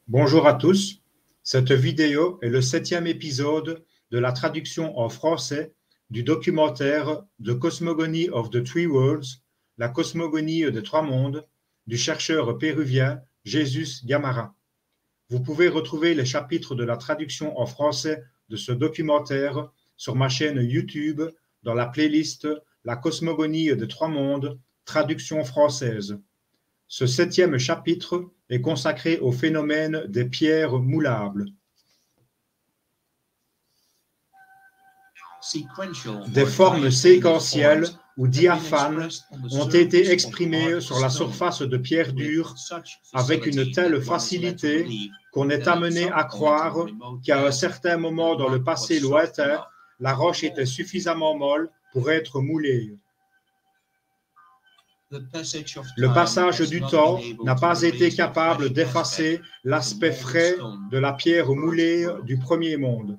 Bonjour à tous, cette vidéo est le 7e épisode de la traduction en français du documentaire The Cosmogony of the Three Worlds, la cosmogonie des trois mondes, du chercheur péruvien Jesús Gamarra. Vous pouvez retrouver les chapitres de la traduction en français de ce documentaire sur ma chaîne YouTube dans la playlist La cosmogonie des trois mondes, traduction française. Ce 7e chapitre est consacré au phénomène des pierres moulables. Des formes séquentielles ou diaphanes ont été exprimées sur la surface de pierres dures avec une telle facilité qu'on est amené à croire qu'à un certain moment dans le passé lointain, la roche était suffisamment molle pour être moulée. Le passage du temps n'a pas été capable d'effacer l'aspect frais de la pierre moulée du premier monde.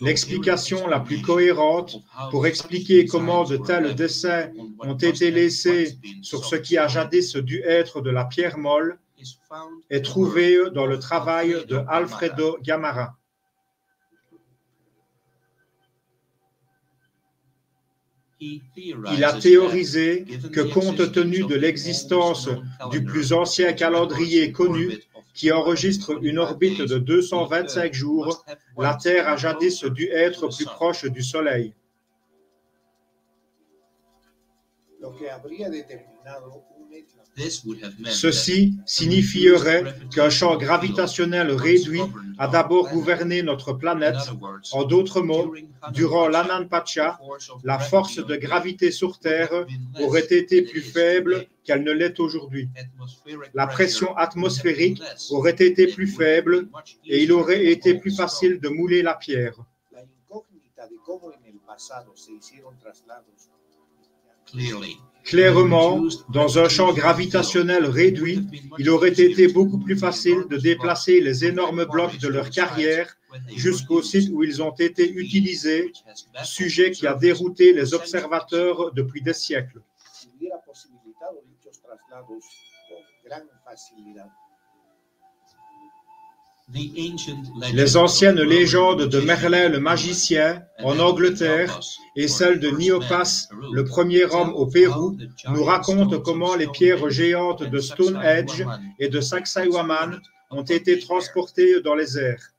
L'explication la plus cohérente pour expliquer comment de tels dessins ont été laissés sur ce qui a jadis dû être de la pierre molle est trouvée dans le travail de Alfredo Gamarra. Il a théorisé que compte tenu de l'existence du plus ancien calendrier connu, qui enregistre une orbite de 225 jours, la Terre a jadis dû être plus proche du Soleil. Ceci signifierait qu'un champ gravitationnel réduit a d'abord gouverné notre planète. En d'autres mots, durant l'Ananpacha, la force de gravité sur Terre aurait été plus faible qu'elle ne l'est aujourd'hui. La pression atmosphérique aurait été plus faible et il aurait été plus facile de mouler la pierre. Clairement, dans un champ gravitationnel réduit, il aurait été beaucoup plus facile de déplacer les énormes blocs de leur carrière jusqu'au site où ils ont été utilisés, sujet qui a dérouté les observateurs depuis des siècles. Les anciennes légendes de Merlin le magicien en Angleterre et celles de Niopas, le premier homme au Pérou, nous racontent comment les pierres géantes de Stonehenge et de Sacsayhuaman ont été transportées dans les airs.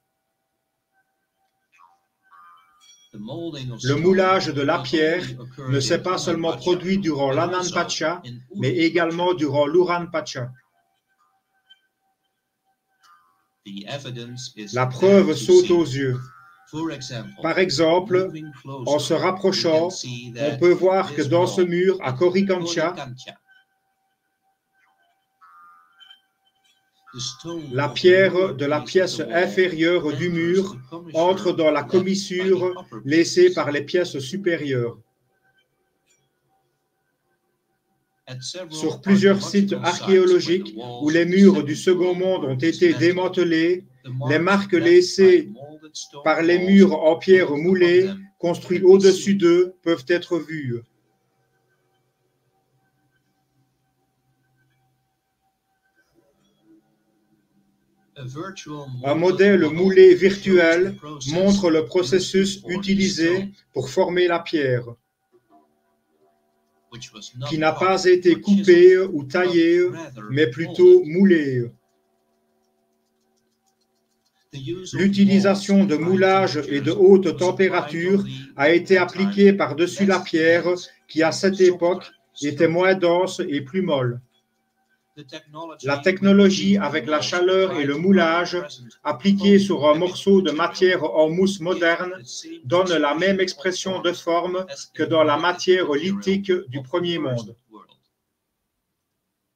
Le moulage de la pierre ne s'est pas seulement produit durant l'Ananpacha, mais également durant l'Uranpacha. La preuve saute aux yeux. Par exemple, en se rapprochant, on peut voir que dans ce mur à Coricancha, la pierre de la pièce inférieure du mur entre dans la commissure laissée par les pièces supérieures. Sur plusieurs sites archéologiques où les murs du Second Monde ont été démantelés, les marques laissées par les murs en pierre moulée construits au-dessus d'eux peuvent être vues. Un modèle moulé virtuel montre le processus utilisé pour former la pierre, qui n'a pas été coupée ou taillée, mais plutôt moulée. L'utilisation de moulage et de haute température a été appliquée par-dessus la pierre qui, à cette époque, était moins dense et plus molle. La technologie avec la chaleur et le moulage appliqués sur un morceau de matière en mousse moderne donne la même expression de forme que dans la matière lithique du premier monde.